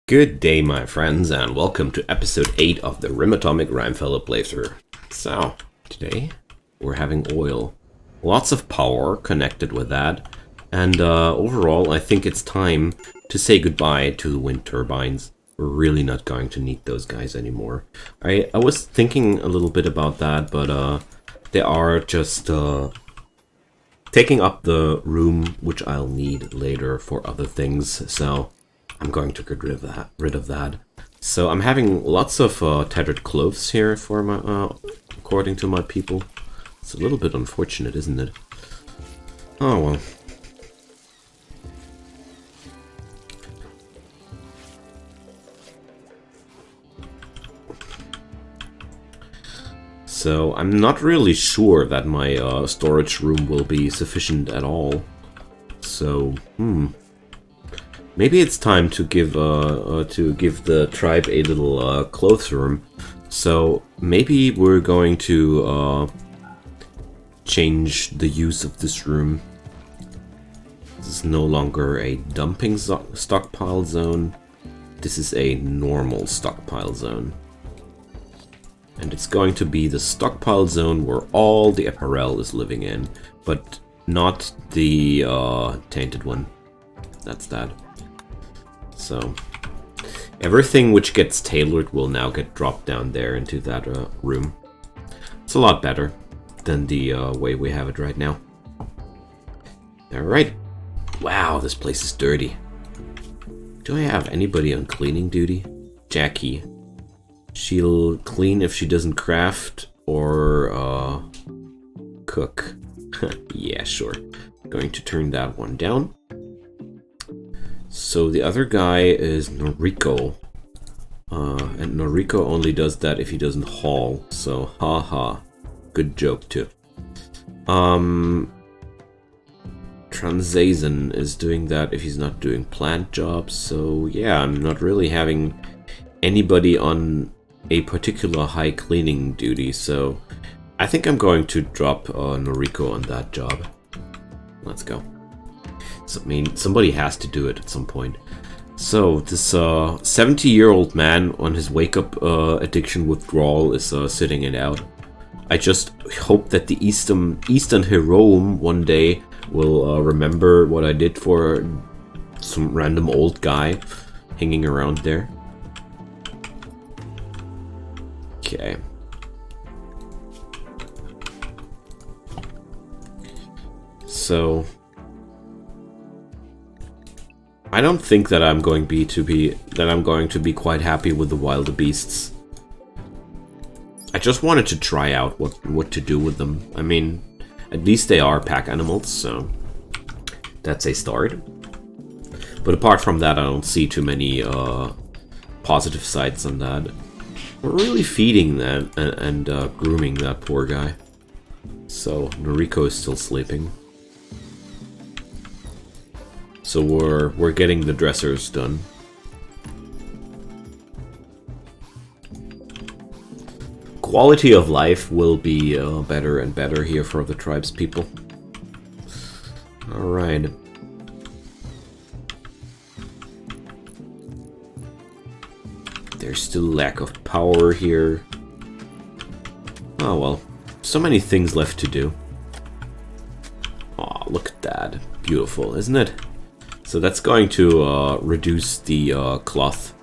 Good day, my friends, and welcome to episode 8 of the Rimatomics Rimefeller playthrough. So, today we're having oil. Lots of power connected with that, and overall I think it's time to say goodbye to the wind turbines. We're really not going to need those guys anymore. I was thinking a little bit about that, but they are just taking up the room which I'll need later for other things, so I'm going to get rid of that. So I'm having lots of tattered clothes here for my, according to my people. It's a little bit unfortunate, isn't it? Oh well. So I'm not really sure that my storage room will be sufficient at all. So, maybe it's time to give the tribe a little clothes room. So maybe we're going to change the use of this room. This is no longer a dumping stockpile zone. This is a normal stockpile zone. And it's going to be the stockpile zone where all the apparel is living in, but not the tainted one. That's that. So, everything which gets tailored will now get dropped down there into that room. It's a lot better than the way we have it right now. Alright. Wow, this place is dirty. Do I have anybody on cleaning duty? Jackie. She'll clean if she doesn't craft or cook. Yeah, sure. Going to turn that one down. So the other guy is Noriko. And Noriko only does that if he doesn't haul. So, haha. Good joke, too. Transazen is doing that if he's not doing plant jobs. So, yeah, I'm not really having anybody on a particular high cleaning duty. So, I think I'm going to drop Noriko on that job. Let's go. So, I mean, somebody has to do it at some point. So, this 70-year-old man on his wake-up addiction withdrawal is sitting it out. I just hope that the Eastern Herome one day will remember what I did for some random old guy hanging around there. Okay. So I don't think that I'm going to be quite happy with the wildebeests. I just wanted to try out what to do with them. I mean, at least they are pack animals, so that's a start. But apart from that, I don't see too many positive sides on that. We're really feeding that and grooming that poor guy. So Noriko is still sleeping. So we're getting the dressers done. Quality of life will be better and better here for the tribe's people. Alright. There's still lack of power here. Oh well. So many things left to do. Aw, look at that. Beautiful, isn't it? So that's going to reduce the cloth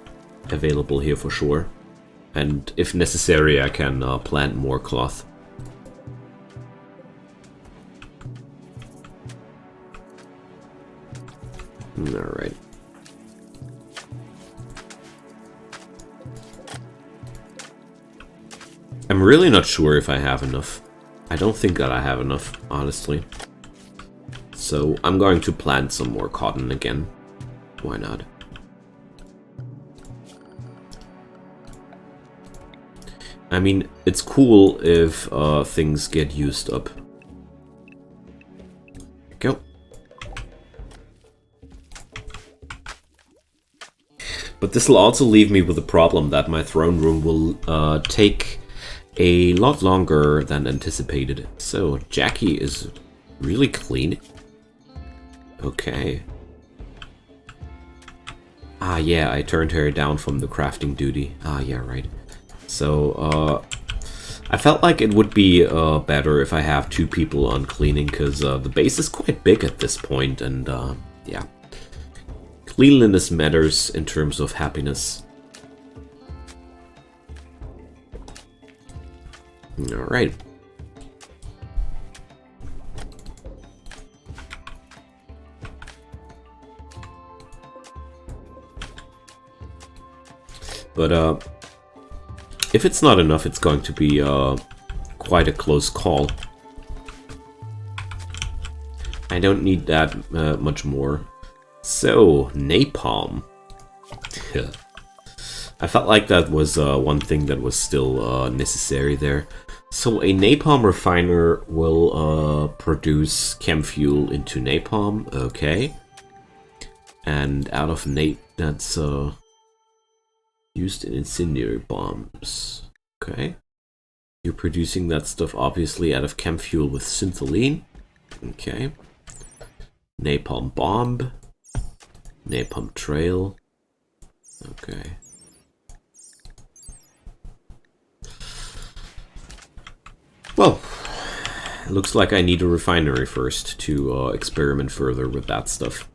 available here for sure. And if necessary, I can plant more cloth. Alright. I'm really not sure if I have enough. I don't think that I have enough, honestly. So I'm going to plant some more cotton again. Why not? I mean, it's cool if things get used up. There we go. But this will also leave me with a problem that my throne room will take a lot longer than anticipated. So Jackie is really clean. Okay. Ah, yeah, I turned her down from the crafting duty. Ah, yeah, right. So, I felt like it would be better if I have 2 people on cleaning, because the base is quite big at this point, and yeah. Cleanliness matters in terms of happiness. Alright. But, if it's not enough, it's going to be quite a close call. I don't need that much more. So, napalm. I felt like that was one thing that was still necessary there. So, a napalm refiner will produce chem fuel into napalm. Okay. And out of that's used in incendiary bombs. Okay. You're producing that stuff obviously out of chem fuel with syntholine. Okay. Napalm bomb. Napalm trail. Okay. Well, looks like I need a refinery first to experiment further with that stuff.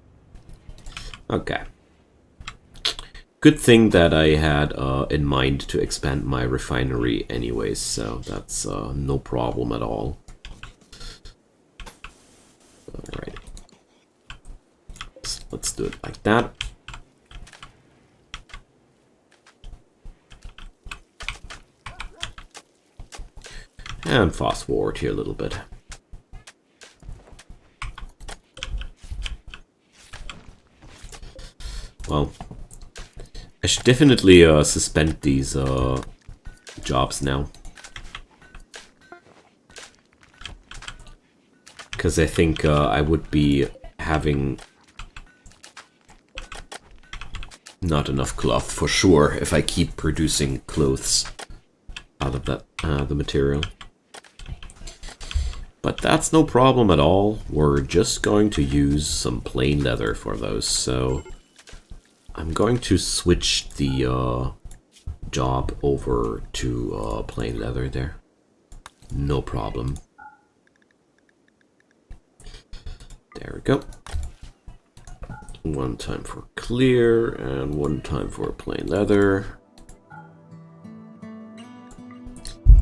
Okay. Good thing that I had in mind to expand my refinery anyways, so that's no problem at all. Alright. Let's do it like that. And fast forward here a little bit. Well, I should definitely suspend these jobs now. Because I think I would be having not enough cloth for sure if I keep producing clothes out of that the material. But that's no problem at all. We're just going to use some plain leather for those, so I'm going to switch the job over to plain leather there. No problem. There we go. One time for clear and one time for plain leather.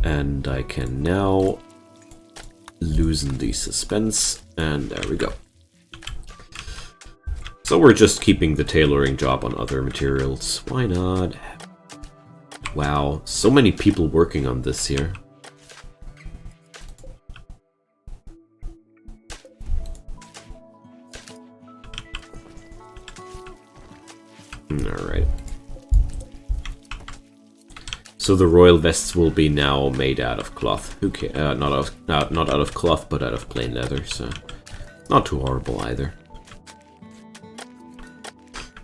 And I can now loosen the suspense, and there we go. So we're just keeping the tailoring job on other materials. Why not? Wow, so many people working on this here. Alright. So the royal vests will be now made out of cloth. Who not out of cloth, but out of plain leather, so not too horrible either.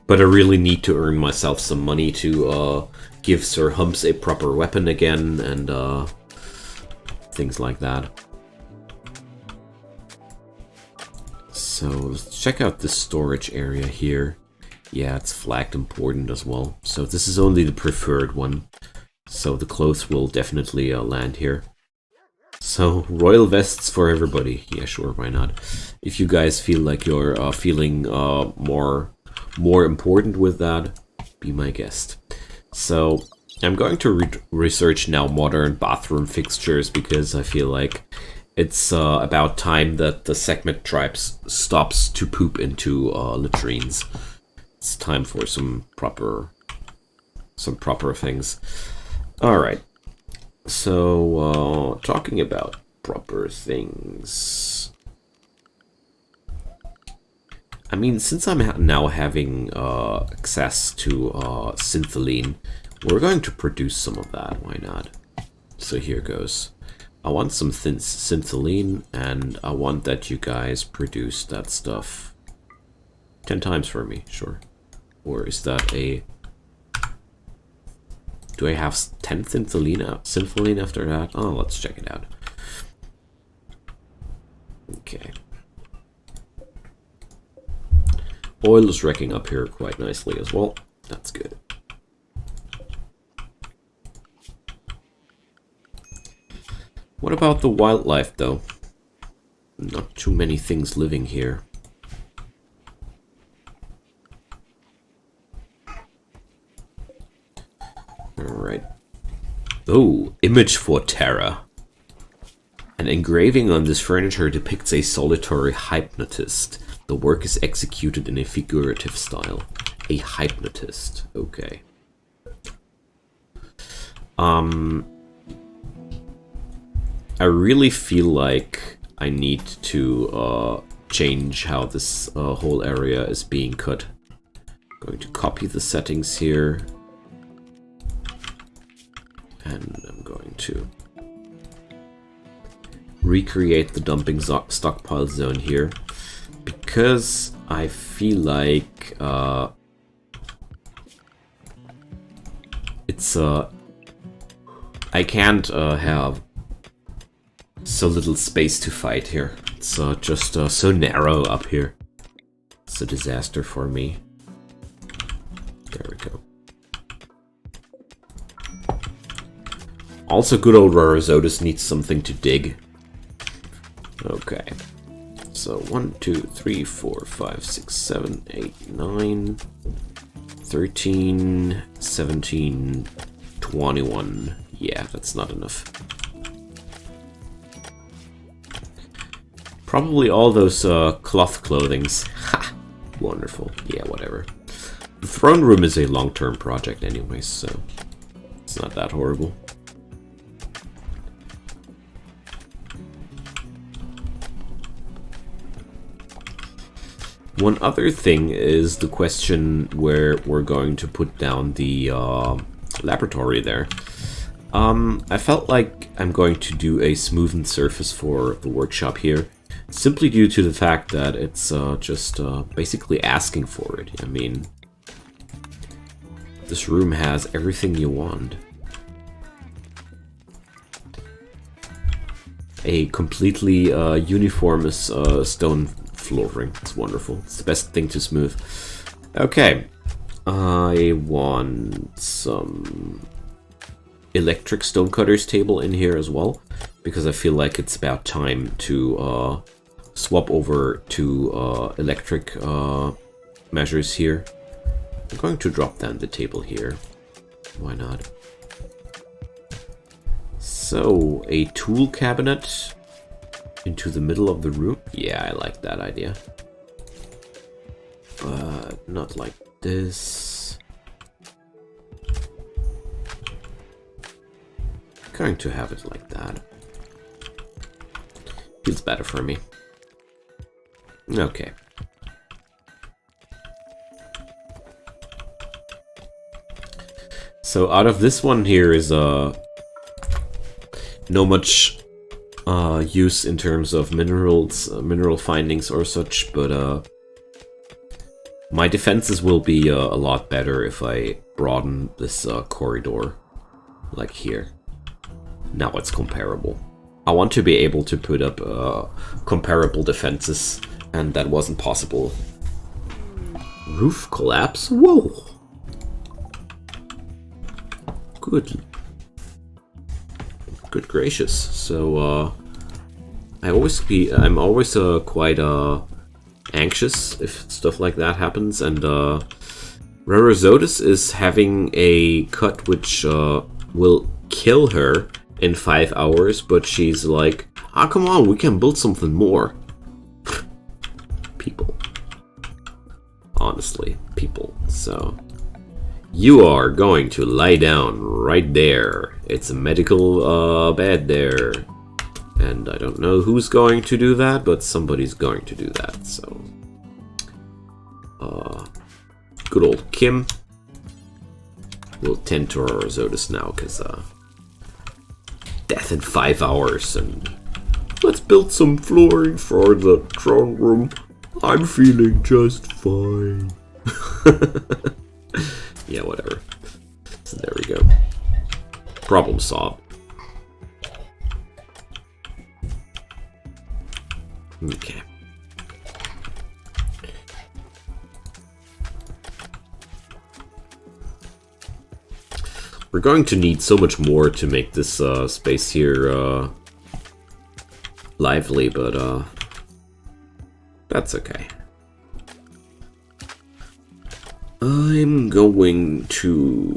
But I really need to earn myself some money to give Sir Humps a proper weapon again, and things like that. So let's check out this storage area here. Yeah, it's flagged important as well. So this is only the preferred one. So the clothes will definitely land here. So, royal vests for everybody. Yeah, sure, why not? If you guys feel like you're feeling more important with that, be my guest. So, I'm going to research now modern bathroom fixtures, because I feel like it's about time that the Sekhmet tribes stops to poop into latrines. It's time for some proper things. Alright, so talking about proper things. I mean, since I'm now having access to syntholine, we're going to produce some of that, why not? So here goes. I want some syntholine, and I want that you guys produce that stuff 10 times for me, sure. Or is that a... Do I have 10 syntholine after that? Oh, let's check it out. Okay. Oil is racking up here quite nicely as well. That's good. What about the wildlife, though? Not too many things living here. Alright. Oh, image for terror. An engraving on this furniture depicts a solitary hypnotist. The work is executed in a figurative style. A hypnotist. Okay. I really feel like I need to change how this whole area is being cut. I'm going to copy the settings here. And I'm going to recreate the dumping stockpile zone here. Because I feel like it's I can't have so little space to fight here. It's just so narrow up here. It's a disaster for me. There we go. Also, good old Rarizotus needs something to dig. Okay. So 1, 2, 3, 4, 5, 6, 7, 8, 9, 13, 17, 21. Yeah, that's not enough. Probably all those cloth clothings. Ha! Wonderful. Yeah, whatever. The throne room is a long-term project anyway, so it's not that horrible. One other thing is the question where we're going to put down the laboratory there. I felt like I'm going to do a smoothened surface for the workshop here, simply due to the fact that it's just basically asking for it. I mean, this room has everything you want. A completely uniform stone flooring. It's wonderful. It's the best thing to smooth. Okay. I want some electric stonecutters table in here as well, because I feel like it's about time to swap over to electric measures here. I'm going to drop down the table here. Why not? So, a tool cabinet into the middle of the room. Yeah, I like that idea. But not like this. Going to have it like that. Feels better for me. Okay. So out of this one here is no much use in terms of minerals, mineral findings or such, but my defenses will be a lot better if I broaden this corridor, like here. Now it's comparable. I want to be able to put up comparable defenses, and that wasn't possible. Roof collapse? Whoa! Good. Good gracious. So, I'm always quite anxious if stuff like that happens, and Rarizotus is having a cut which will kill her in 5 hours, but she's like, ah, come on, we can build something more. People. Honestly, people. So, you are going to lie down right there. It's a medical bed there. And I don't know who's going to do that, but somebody's going to do that, so... good old Kim will tend to our Rarizotus now, because, death in 5 hours, and let's build some flooring for the throne room. I'm feeling just fine. Yeah, whatever. So there we go. Problem solved. Okay. We're going to need so much more to make this space here lively, but that's okay. I'm going to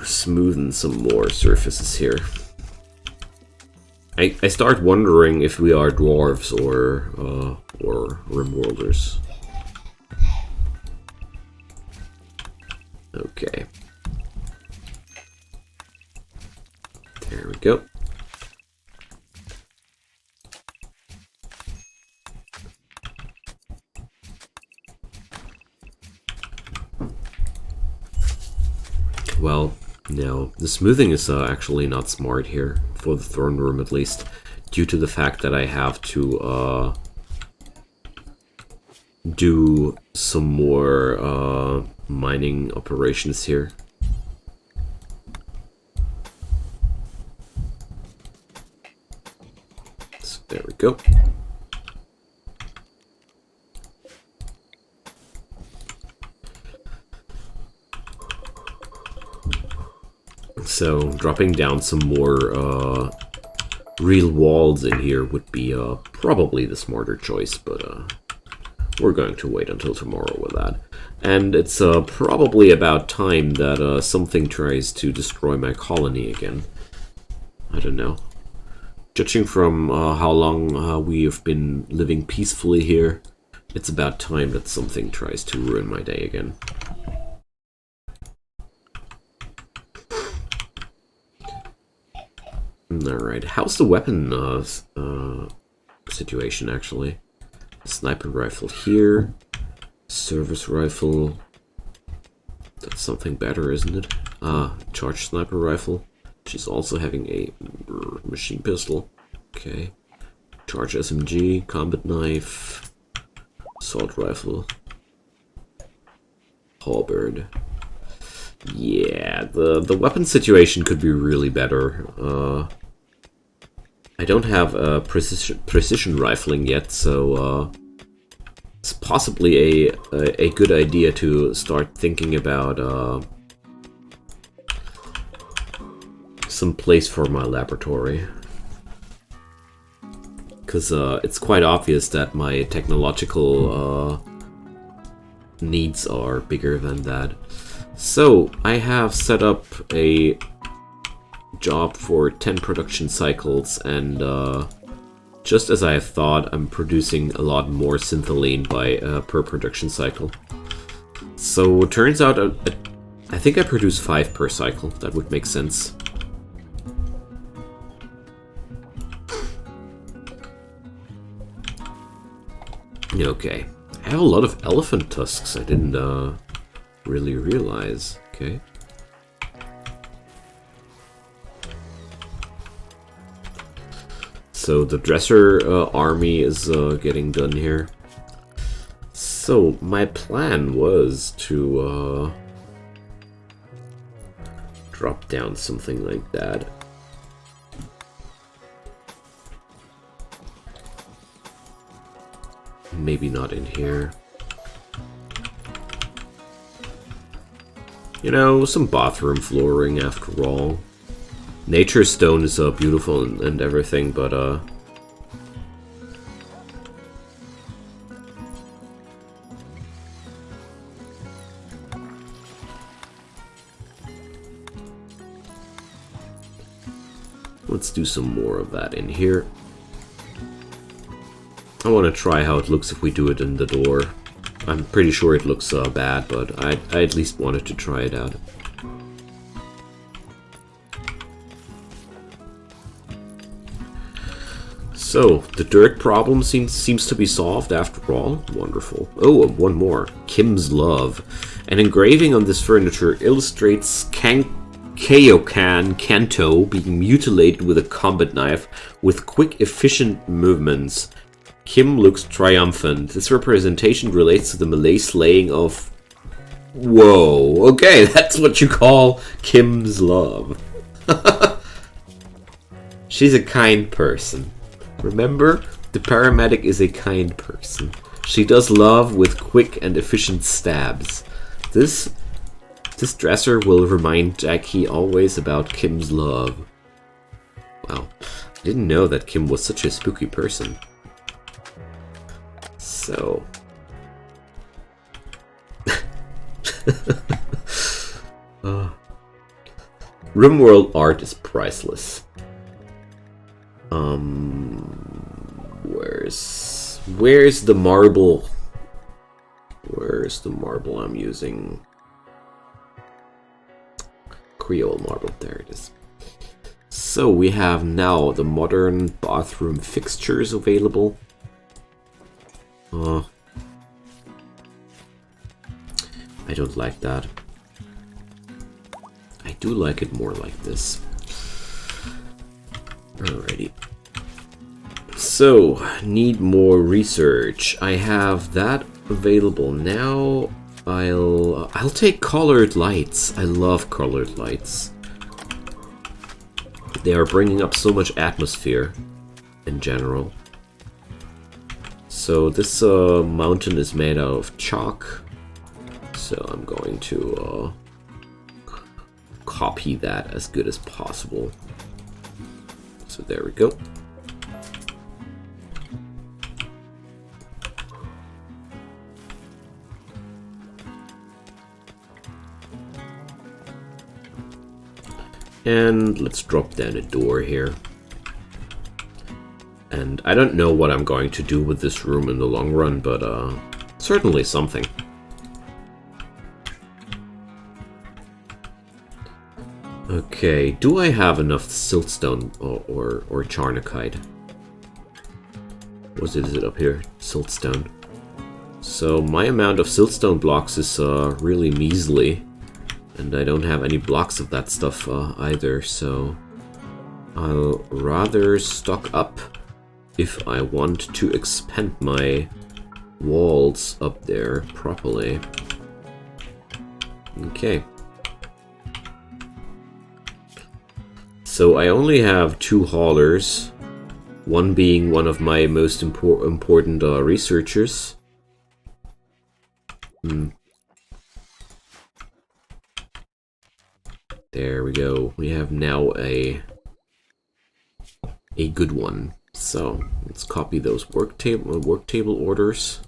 smoothen some more surfaces here. I start wondering if we are dwarves or rimworlders. Okay. There we go. Well, no, the smoothing is actually not smart here, for the throne room at least, due to the fact that I have to do some more mining operations here. So there we go. So dropping down some more real walls in here would be probably the smarter choice, but we're going to wait until tomorrow with that. And it's probably about time that something tries to destroy my colony again. I don't know. Judging from how long we have been living peacefully here, it's about time that something tries to ruin my day again. Alright, how's the weapon situation actually? Sniper rifle here, service rifle. That's something better, isn't it? Charged sniper rifle. She's also having a machine pistol. Okay. Charge SMG, combat knife, assault rifle, halberd. Yeah, the weapon situation could be really better. I don't have precision rifling yet, so it's possibly a good idea to start thinking about some place for my laboratory. Because it's quite obvious that my technological needs are bigger than that. So, I have set up a job for 10 production cycles, and just as I thought, I'm producing a lot more syntholine by per production cycle. So it turns out I think I produce 5 per cycle. That would make sense. Okay, I have a lot of elephant tusks. I didn't really realize. Okay. So the dresser army is getting done here. So my plan was to drop down something like that. Maybe not in here. You know, some bathroom flooring after all. Nature stone is beautiful and everything, but let's do some more of that in here. I want to try how it looks if we do it in the door. I'm pretty sure it looks bad, but I at least wanted to try it out. So, the dirt problem seems to be solved after all. Wonderful. Oh, one more. Kim's Love. An engraving on this furniture illustrates Kaioken Kanto being mutilated with a combat knife with quick, efficient movements. Kim looks triumphant. This representation relates to the Malay slaying of... Whoa, okay, that's what you call Kim's Love. She's a kind person. Remember, the paramedic is a kind person. She does love with quick and efficient stabs. This This dresser will remind Jackie always about Kim's love. Wow, I didn't know that Kim was such a spooky person. So... Rimworld art is priceless. Where's the marble? Where's the marble I'm using? Creole marble, there it is. So we have now the modern bathroom fixtures available. I don't like that. I do like it more like this. Alrighty. So, need more research. I have that available now. I'll take colored lights. I love colored lights. They are bringing up so much atmosphere in general. So this mountain is made out of chalk. So I'm going to copy that as good as possible. So there we go. And let's drop down a door here. And I don't know what I'm going to do with this room in the long run, but certainly something. Okay, do I have enough siltstone or charnocite? What is it up here? Siltstone. So my amount of siltstone blocks is really measly. And I don't have any blocks of that stuff either, so I'll rather stock up if I want to expand my walls up there properly. Okay. So I only have 2 haulers, one being one of my most important researchers. There we go. We have now a good one. So let's copy those work table orders.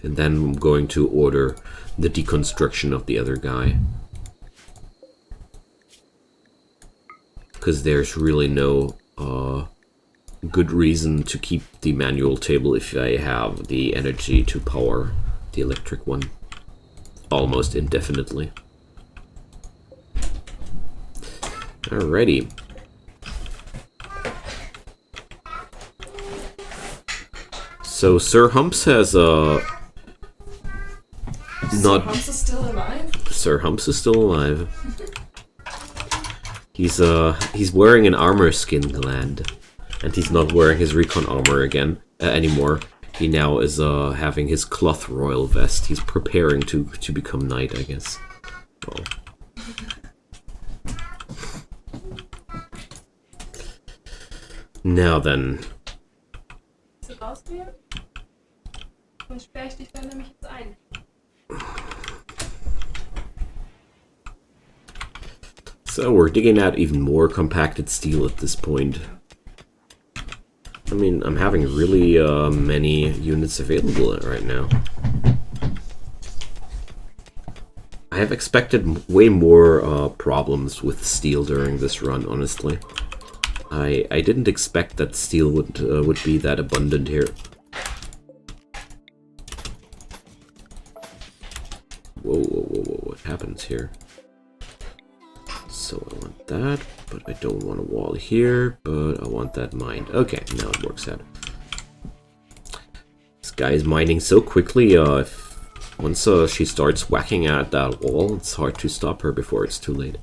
And then I'm going to order the deconstruction of the other guy. Because there's really no good reason to keep the manual table if I have the energy to power the electric one almost indefinitely. Alrighty. So Sir Humps has not. Sir Humps is still alive? Sir Humps is still alive. He's wearing an armor skin gland. And he's not wearing his recon armor again anymore. He now is having his cloth royal vest. He's preparing to become knight, I guess. Well. Now then. Ist das auswählen? Dann sperre ich dich dann nämlich jetzt ein. So we're digging out even more compacted steel at this point. I mean, I'm having really many units available right now. I have expected way more problems with steel during this run, honestly. I didn't expect that steel would be that abundant here. Whoa, whoa, whoa, whoa, what happens here? So I want that, but I don't want a wall here, but I want that mined. Okay, now it works out. This guy is mining so quickly, once she starts whacking at that wall, it's hard to stop her before it's too late.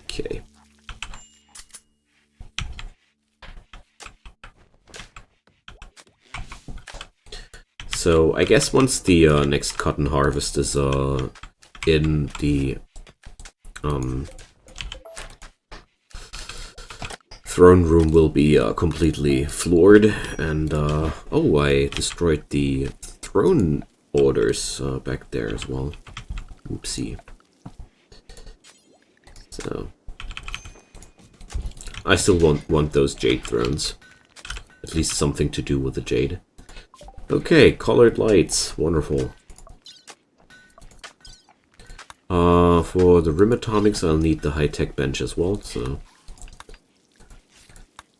Okay. So I guess once the next cotton harvest is in the throne room will be completely floored, and oh, I destroyed the throne orders back there as well. Oopsie. So I still want those jade thrones. At least something to do with the jade. Okay, colored lights, wonderful. For the Rimatomics, I'll need the high-tech bench as well, so...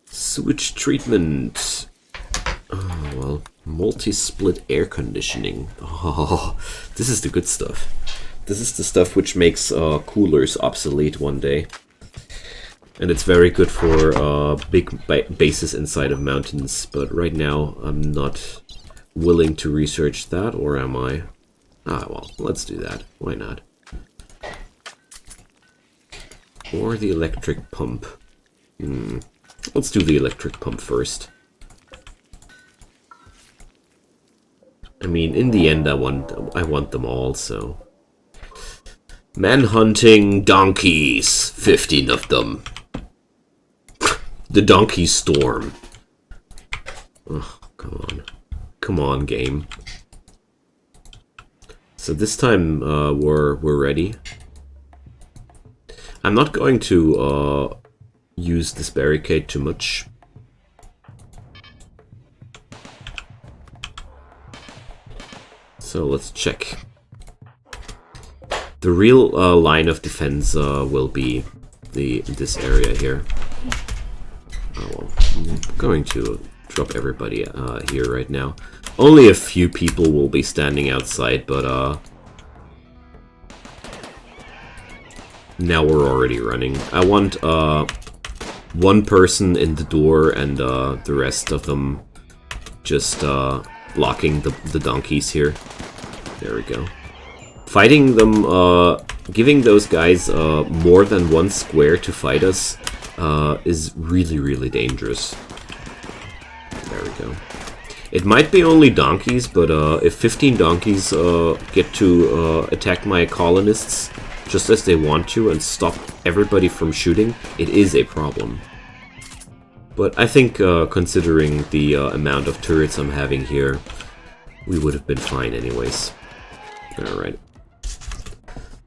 Sewage treatment! Oh, well, multi-split air conditioning. Oh, this is the good stuff. This is the stuff which makes coolers obsolete one day. And it's very good for big bases inside of mountains, but right now I'm not willing to research that, or am I? Ah, well, let's do that. Why not? Or the electric pump. Let's do the electric pump first. I mean, in the end, I want them all, so... Manhunting donkeys! 15 of them. The donkey storm. Oh, come on. Come on, game. So this time, we're ready. I'm not going to use this barricade too much. So let's check. The real line of defense will be this area here. Oh, well, I'm going to drop everybody here right now. Only a few people will be standing outside, but now we're already running. I want one person in the door and the rest of them just blocking the donkeys here. There we go. Fighting them, giving those guys more than one square to fight us is really, really dangerous. There we go. It might be only donkeys, but if 15 donkeys get to attack my colonists just as they want to and stop everybody from shooting, it is a problem. But I think considering the amount of turrets I'm having here, we would have been fine anyways. Alright.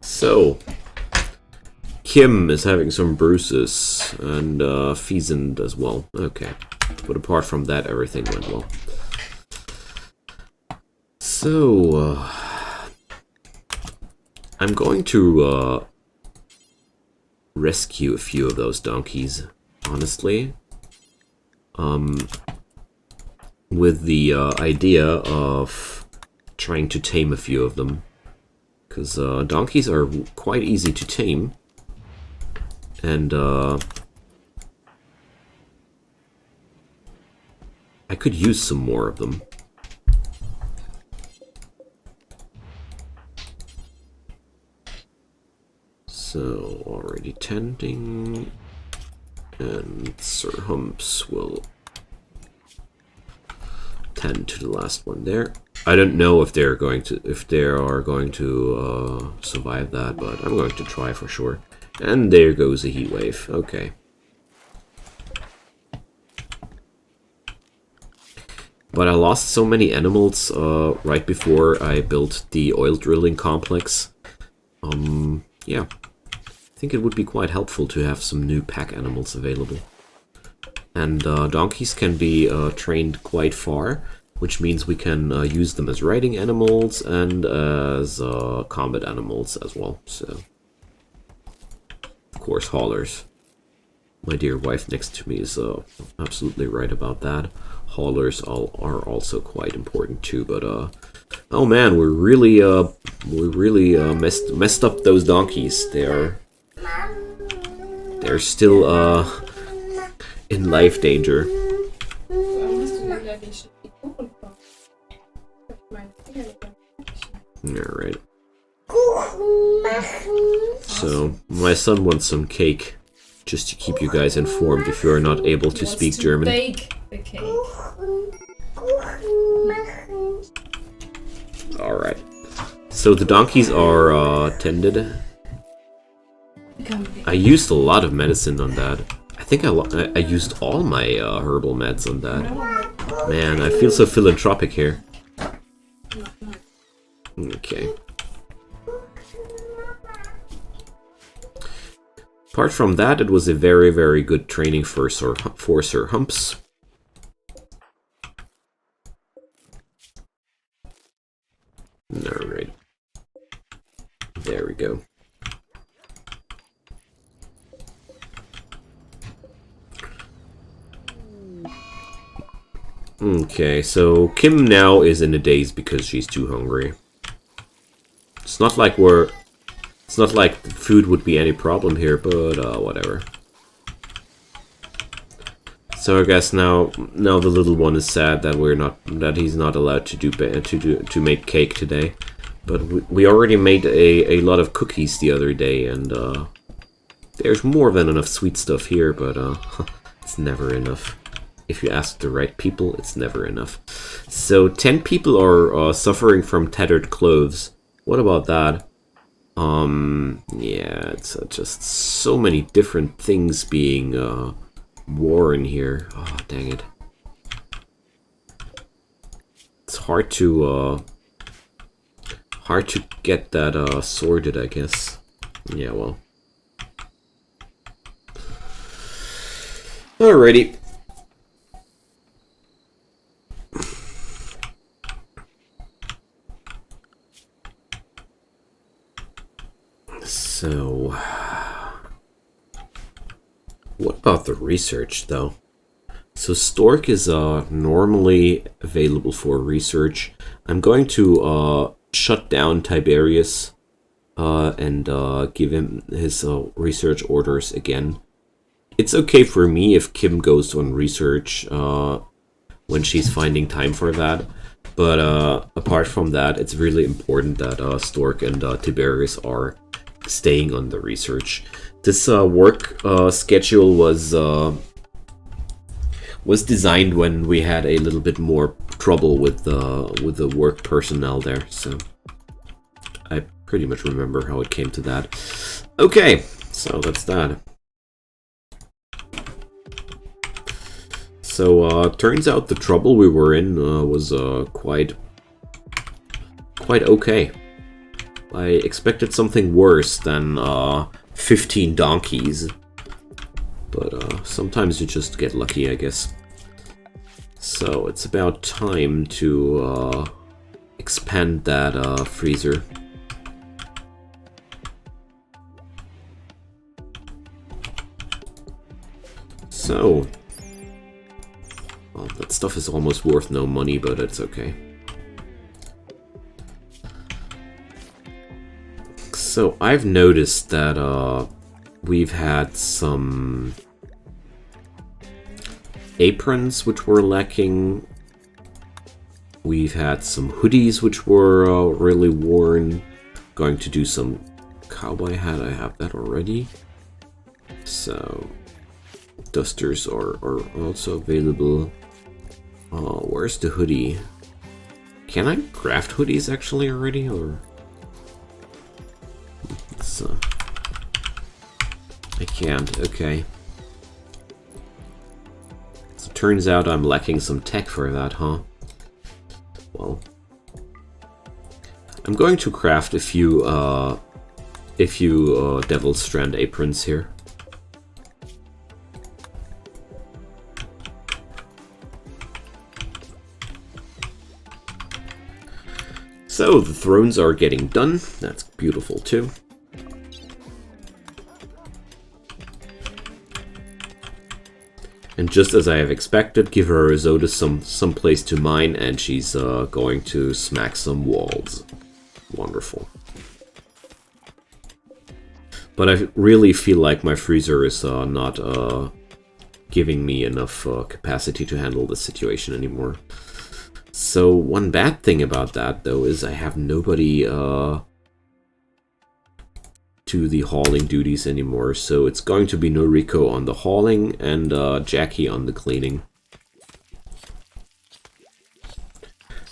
So, Kim is having some bruises, and Feasant as well. Okay. But apart from that, everything went well. So, I'm going to rescue a few of those donkeys, honestly. With the idea of trying to tame a few of them. Because donkeys are quite easy to tame. And I could use some more of them. So, already tending, and Sir Humps will tend to the last one there. I don't know if they are going to survive that, but I'm going to try for sure. And there goes a heat wave. Okay. But I lost so many animals right before I built the oil drilling complex. Yeah. I think it would be quite helpful to have some new pack animals available. And donkeys can be trained quite far, which means we can use them as riding animals and as combat animals as well. So, of course, haulers. My dear wife next to me is absolutely right about that. Haulers are also quite important too, but oh man, we really messed up those donkeys. They're still in life danger. Alright. So, my son wants some cake, just to keep you guys informed if you are not able to speak German. Bake the cake. Alright. So the donkeys are tended. I used a lot of medicine on that. I think I used all my herbal meds on that. Man, I feel so philanthropic here. Okay. Apart from that, it was a very, very good training for Sir Humps. Alright. There we go. Okay, so Kim now is in a daze because she's too hungry. It's not like food would be any problem here, but whatever. So I guess now the little one is sad that he's not allowed to make cake today. But we already made a lot of cookies the other day, and there's more than enough sweet stuff here, but it's never enough. If you ask the right people, it's never enough. So 10 people are suffering from tattered clothes. What about that? Yeah, it's just so many different things being worn here. Oh, dang it. It's hard to get that sorted, I guess. Yeah, well. Alrighty. So, what about the research, though? So Stork is normally available for research. I'm going to shut down Tiberius and give him his research orders again. It's okay for me if Kim goes on research when she's finding time for that. But apart from that, it's really important that Stork and Tiberius are staying on the research. This work schedule was designed when we had a little bit more trouble with the work personnel there, so I pretty much remember how it came to that. Okay, so that's that. So turns out the trouble we were in was quite okay. I expected something worse than 15 donkeys, but sometimes you just get lucky, I guess. So it's about time to expand that freezer. So, well, that stuff is almost worth no money, but it's okay. So I've noticed that we've had some aprons which were lacking. We've had some hoodies which were really worn. Going to do some cowboy hat. I have that already. So dusters are also available. Where's the hoodie? Can I craft hoodies actually already, or? I can't, okay. So turns out I'm lacking some tech for that, huh? Well, I'm going to craft a few Devil's Strand aprons here. So the thrones are getting done. That's beautiful too. And just as I have expected, give her Azotus some place to mine, and she's going to smack some walls. Wonderful. But I really feel like my freezer is not giving me enough capacity to handle this situation anymore. So one bad thing about that, though, is I have nobody to the hauling duties anymore, so it's going to be Noriko on the hauling and Jackie on the cleaning.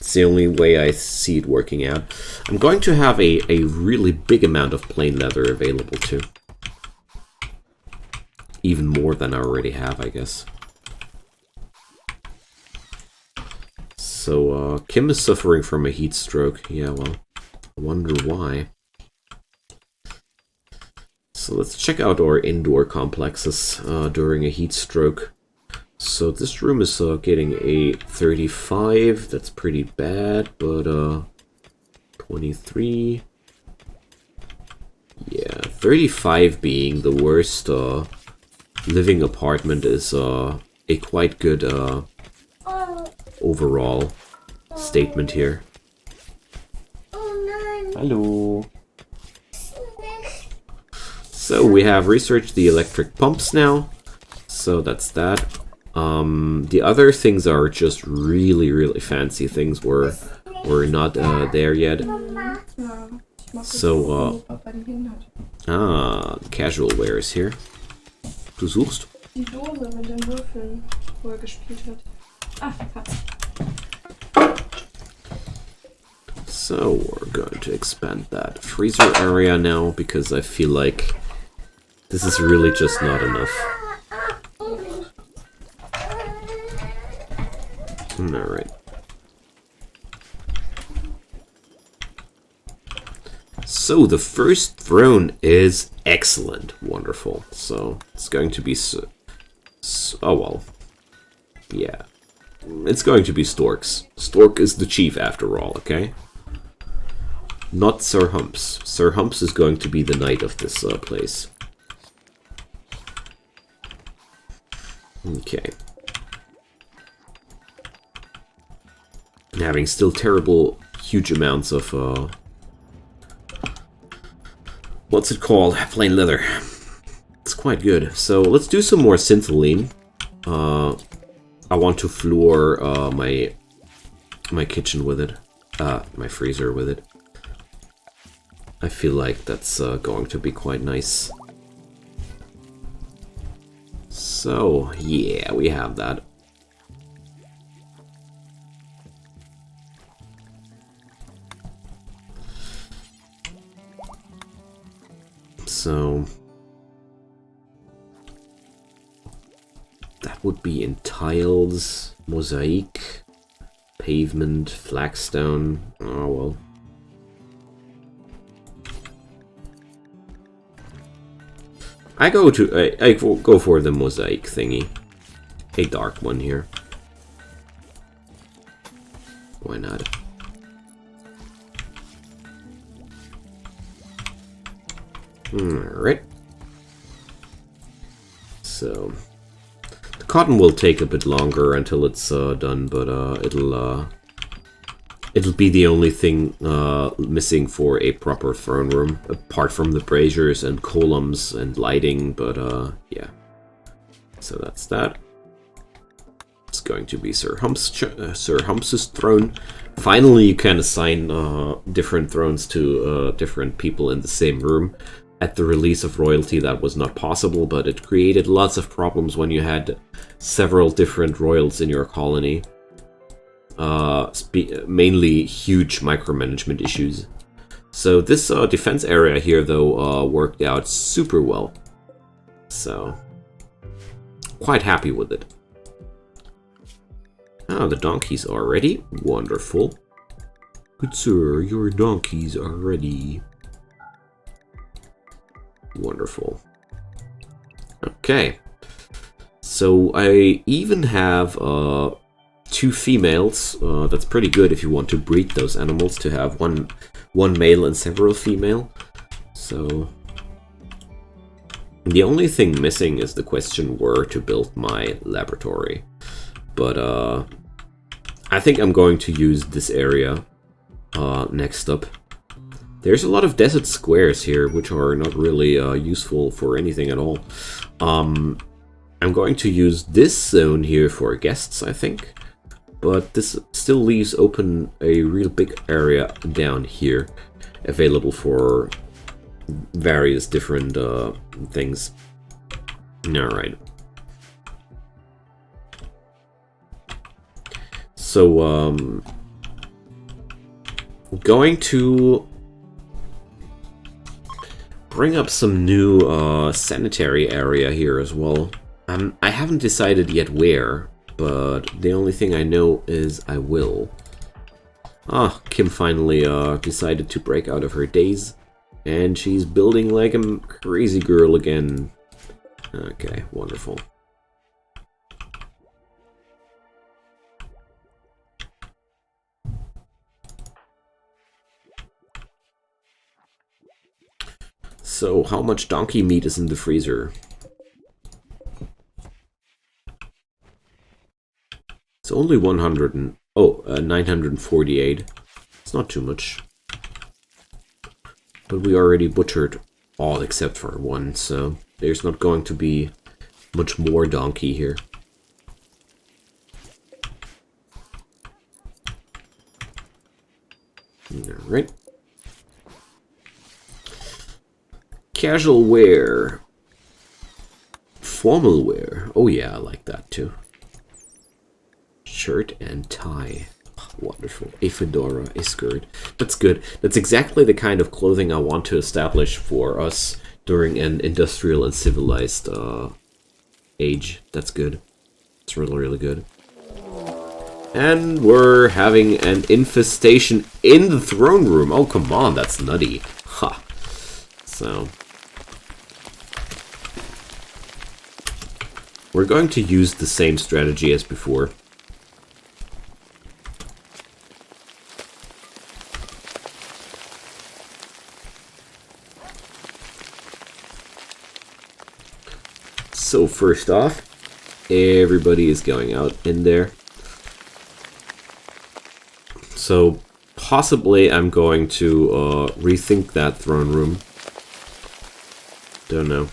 It's the only way I see it working out. I'm going to have a really big amount of plain leather available too. even more than I already have, I guess. So, Kim is suffering from a heat stroke. Yeah, well, I wonder why. So let's check out our indoor complexes during a heat stroke. So this room is getting a 35. That's pretty bad, but 23. Yeah, 35 being the worst living apartment is a quite good overall statement here. Hello. So we have researched the electric pumps now. So that's that. The other things are just really fancy things. We're not there yet. So casual wear is here. Du suchst? Die Dose mit den Würfeln, wo gespielt hat. Ah, hab's. So we're going to expand that freezer area now because I feel like this is really just not enough. Alright. So the first throne is excellent. Wonderful. So it's going to be... oh well. Yeah. It's going to be Stork's. Stork is the chief after all, okay? Not Sir Humps. Sir Humps is going to be the knight of this place. Okay. Having still terrible, huge amounts of, what's it called? Plain leather. It's quite good. So let's do some more syntholine. I want to floor my kitchen with it. My freezer with it. I feel like that's going to be quite nice. So, yeah, we have that. So that would be in tiles, mosaic, pavement, flagstone. Oh well. I go for the mosaic thingy. A dark one here. Why not? Alright. So the cotton will take a bit longer until it's done, but it'll be the only thing missing for a proper throne room, apart from the braziers and columns and lighting, but yeah. So that's that. It's going to be Sir Humps's throne. Finally, you can assign different thrones to different people in the same room. At the release of royalty, that was not possible, but it created lots of problems when you had several different royals in your colony. Mainly huge micromanagement issues. So this defense area here, though, worked out super well. So, quite happy with it. Ah, the donkeys are ready. Wonderful. Good sir, your donkeys are ready. Wonderful. Okay. So I even have two females. That's pretty good if you want to breed those animals, to have one male and several female. So the only thing missing is the question where to build my laboratory. But I think I'm going to use this area next up. There's a lot of desert squares here, which are not really useful for anything at all. I'm going to use this zone here for guests, I think. But this still leaves open a real big area down here, available for various different things. Alright. So, bring up some new sanitary area here as well. I haven't decided yet where, but the only thing I know is I will. Ah, Kim finally decided to break out of her daze, and she's building like a crazy girl again. Okay, wonderful. So, how much donkey meat is in the freezer? It's only 100 and... Oh, 948. It's not too much. But we already butchered all except for one, so there's not going to be much more donkey here. Alright. Casual wear. Formal wear. Oh yeah, I like that too. Shirt and tie. Oh, wonderful. A fedora, a skirt. That's good. That's exactly the kind of clothing I want to establish for us during an industrial and civilized age. That's good. It's really, really good. And we're having an infestation in the throne room. Oh, come on, that's nutty. Ha. So... we're going to use the same strategy as before. So first off, everybody is going out in there. So possibly I'm going to rethink that throne room. Don't know.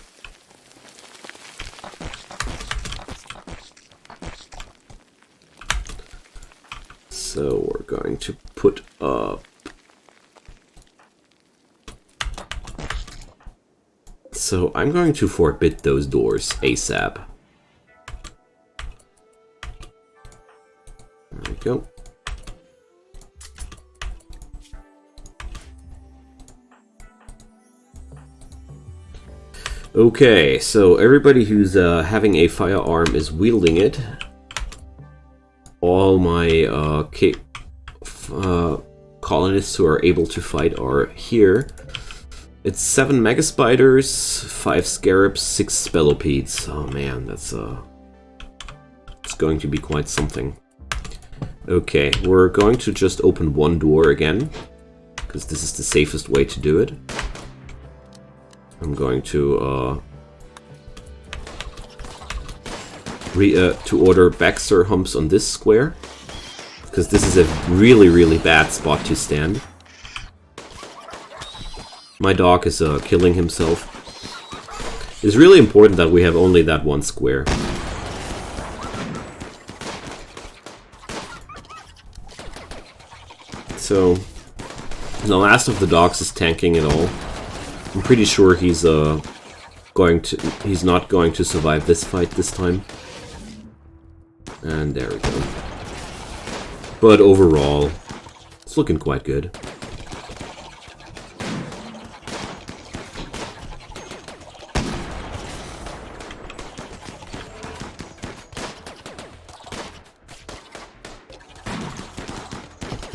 So we're going to put up... So I'm going to forbid those doors ASAP. There we go. Okay, so everybody who's having a firearm is wielding it. All my colonists who are able to fight are here. It's 7 mega spiders, 5 scarabs, 6 spellopedes. Oh man, that's it's going to be quite something. Okay, we're going to just open one door again, because this is the safest way to do it. I'm going to order Baxter humps on this square, because this is a really, really bad spot to stand. My dog is killing himself. It's really important that we have only that one square. So, the last of the dogs is tanking it all. I'm pretty sure he's not going to survive this fight this time. And there we go. But overall, it's looking quite good.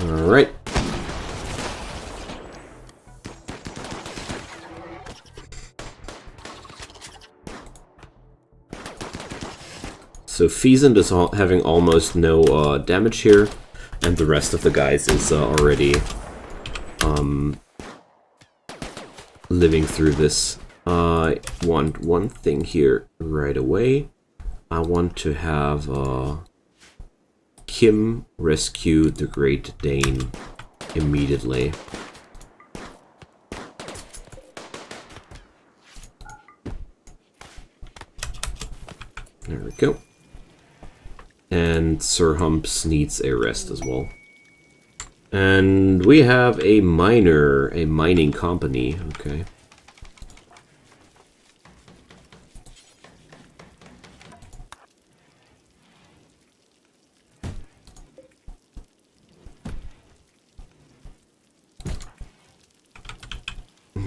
Alright. So Pheasant is having almost no damage here, and the rest of the guys is already living through this. I want one thing here right away. I want to have Kim rescue the Great Dane immediately. There we go. And Sir Humps needs a rest as well. And we have a mining company. Okay.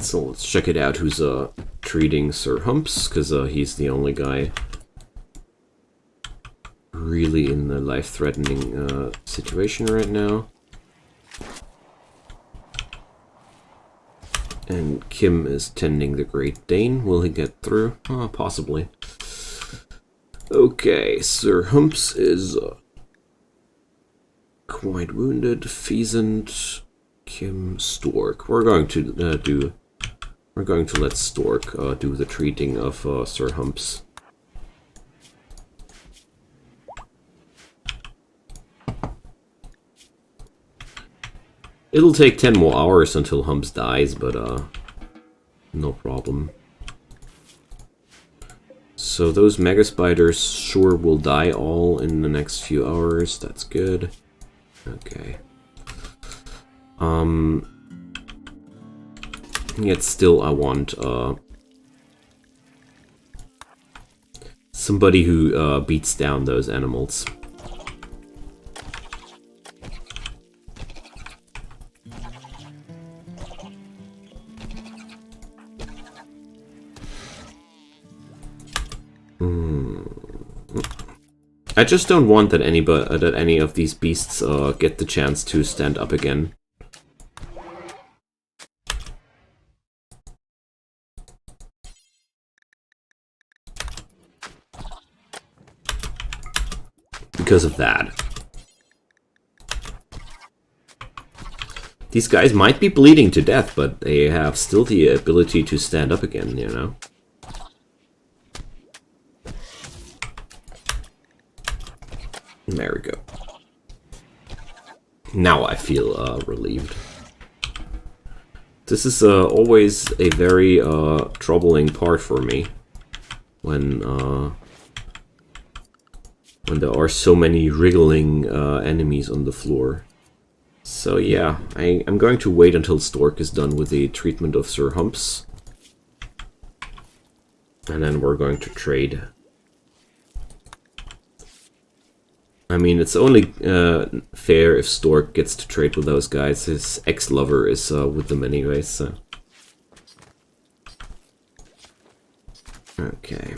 So let's check it out who's treating Sir Humps, because he's the only guy really in the life-threatening situation right now. And Kim is tending the Great Dane. Will he get through? Possibly. Okay, Sir Humps is quite wounded. Pheasant, Kim, Stork. We're going to let Stork do the treating of Sir Humps. It'll take 10 more hours until Humps dies, but no problem. So those mega spiders sure will die all in the next few hours. That's good. Okay. Yet still I want somebody who beats down those animals. I just don't want that any of these beasts get the chance to stand up again. Because of that. These guys might be bleeding to death, but they have still the ability to stand up again, you know? There we go. Now I feel relieved. This is always a very troubling part for me when there are so many wriggling enemies on the floor. So yeah, I'm going to wait until Stork is done with the treatment of Sir Humps. And then we're going to trade. I mean, it's only fair if Stork gets to trade with those guys. His ex-lover is with them anyways, so... Okay.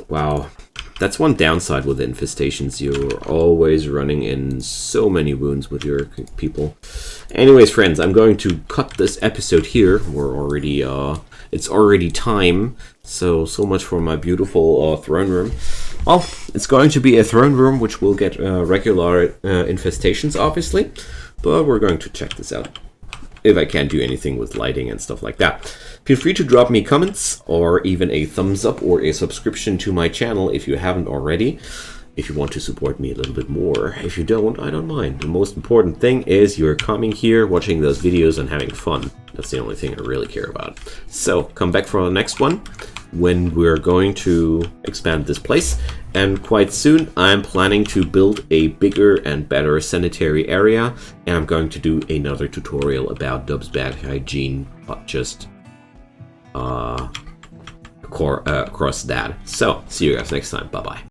Wow. That's one downside with infestations. You're always running in so many wounds with your people. Anyways, friends, I'm going to cut this episode here. We're already, it's already time. So much for my beautiful throne room. Well, it's going to be a throne room which will get regular infestations, obviously. But we're going to check this out. If I can't do anything with lighting and stuff like that. Feel free to drop me comments or even a thumbs up or a subscription to my channel if you haven't already. If you want to support me a little bit more. If you don't, I don't mind. The most important thing is you're coming here, watching those videos and having fun. That's the only thing I really care about. So, come back for the next one when we're going to expand this place. And quite soon, I'm planning to build a bigger and better sanitary area. And I'm going to do another tutorial about Dub's bad hygiene, just across that. So, see you guys next time. Bye-bye.